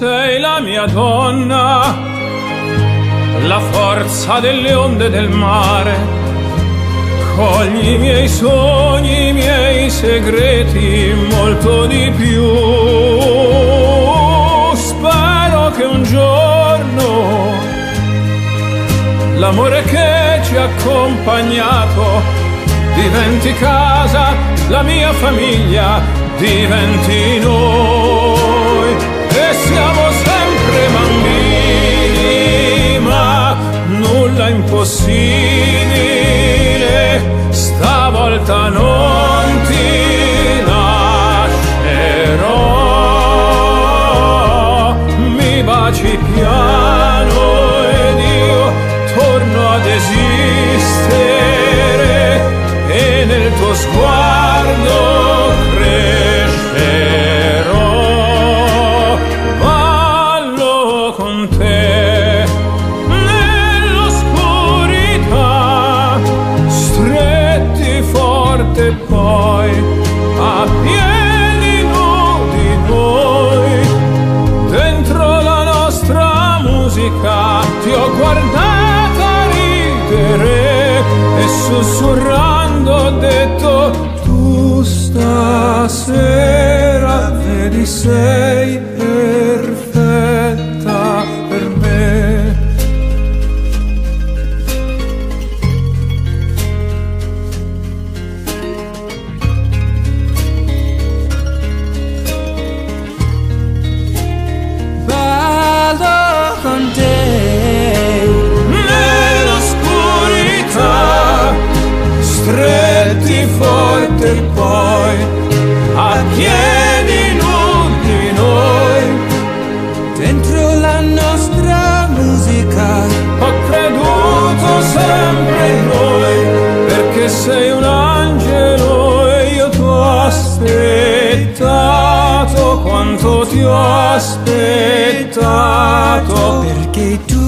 sei la mia donna, la forza delle onde del mare. Cogli i miei sogni, i miei segreti, molto di più. Spero che un giorno l'amore che ci ha accompagnato diventi casa, la mia famiglia diventi noi. E siamo sempre bambini, ma nulla impossibile, stavolta non ti lascerò. Mi baci piano ed io torno ad esistere, e nel tuo sguardo crescerò. Ballo con te nell'oscurità, stretti forte poi a piedi nudi noi. Dentro la nostra musica ti ho guardata ridere e sussurrando ho detto: tu stasera vedi sei perfetta per me. Ballo con te nell'oscurità, stretti forte poi a piedi nudi noi. dentro la nostra musica. Ho creduto sempre in noi, perché sei un angelo e io t'ho aspettato quanto ti ho aspettato. Perché tu